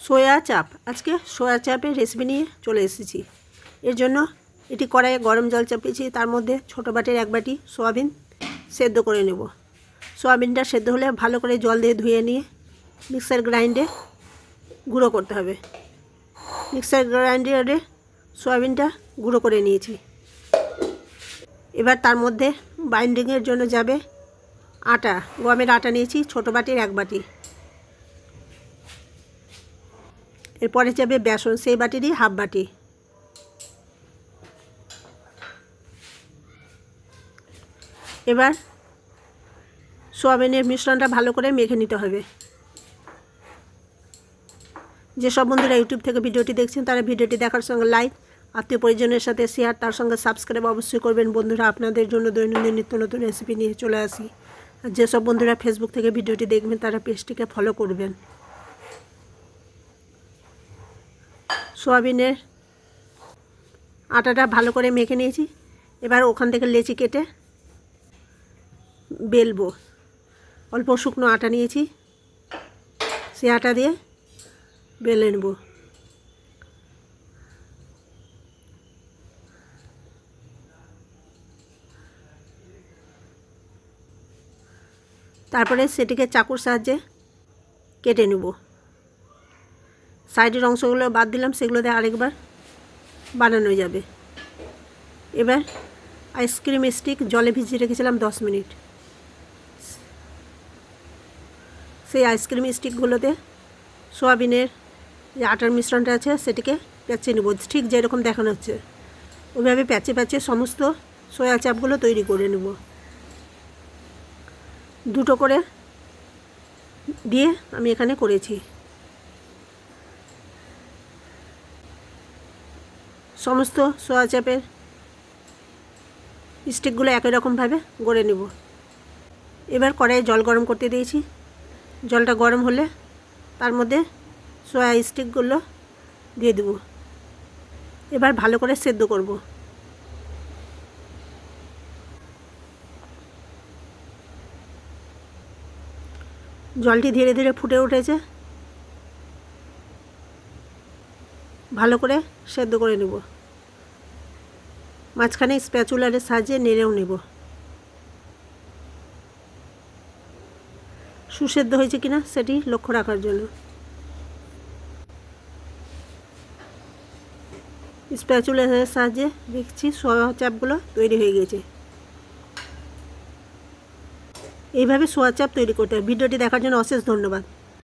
সোয়া চাপ। আজকে সোয়া চাপের রেসিপি নিয়ে চলে এসেছি। এর জন্য এটি কড়াইয়ে গরম জল চাপিয়েছি, তার মধ্যে ছোটো বাটির 1 বাটি সোয়াবিন সেদ্ধ করে নেব। সোয়াবিনটা সেদ্ধ হলে ভালো করে জল দিয়ে ধুয়ে নিয়ে মিক্সার গ্রাইন্ডে গুঁড়ো করতে হবে। মিক্সার গ্রাইন্ডারে সোয়াবিনটা গুঁড়ো করে নিয়েছি। এবার তার মধ্যে বাইন্ডিংয়ের জন্য যাবে আটা। গমের আটা নিয়েছি ছোটো বাটির 1 বাটি। এরপরে যাবে বেসন, সেই বাটিরই হাফ বাটি। এবার সোয়াবিনের মিশ্রণটা ভালো করে মেখে নিতে হবে। যেসব বন্ধুরা ইউটিউব থেকে ভিডিওটি দেখছেন তারা ভিডিওটি দেখার সঙ্গে লাইক, আত্মীয় পরিজনের সাথে শেয়ার, তার সঙ্গে সাবস্ক্রাইব অবশ্যই করবেন। বন্ধুরা, আপনাদের জন্য দৈনন্দিন নিত্য নতুন রেসিপি নিয়ে চলে আসি। আর যেসব বন্ধুরা ফেসবুক থেকে ভিডিওটি দেখবেন তারা পেজটিকে ফলো করবেন। সোয়াবিনের আটাটা ভালো করে মেখে নিয়েছি। এবার ওখান থেকে লেচি কেটে বেলবো। অল্প শুকনো আটা নিয়েছি, সে আটা দিয়ে বেলে নেব। তারপরে সেটিকে চাকুর সাহায্যে কেটে নেব। সাইডের অংশগুলো বাদ দিলাম, সেগুলো দিয়ে আরেকবার বানানো যাবে। এবার আইসক্রিম স্টিক জলে ভিজিয়ে রেখেছিলাম 10 মিনিট। সেই আইসক্রিম স্টিকগুলোতে সোয়াবিনের যে আটার মিশ্রণটা আছে সেটিকে প্যাঁচিয়ে নেব, ঠিক যেরকম দেখানো হচ্ছে ওইভাবে প্যাঁচে প্যাঁচে সমস্ত সোয়া চাপগুলো তৈরি করে নেব। 2টো করে দিয়ে আমি এখানে করেছি। সমস্ত সোয়া চাপের স্টিকগুলো একই রকমভাবে গড়ে নেব। এবার কড়াইয়ে জল গরম করতে দিয়েছি। জলটা গরম হলে তার মধ্যে সোয়া স্টিকগুলো দিয়ে দেব। এবার ভালো করে সেদ্ধ করব। জলটি ধীরে ধীরে ফুটে উঠেছে, ভালো করে সেদ্ধ করে নেব। মাঝখানে স্প্যাচুলারের সাহায্যে নেড়েও নেব। সুসেদ্ধ হয়েছে কিনা সেটি লক্ষ্য রাখার জন্য স্প্যাচুলারের সাহায্যে দেখছি সোয়া চাপগুলো তৈরি হয়ে গেছে। এইভাবে সোয়া চাপ তৈরি করতে হবে। ভিডিওটি দেখার জন্য অশেষ ধন্যবাদ।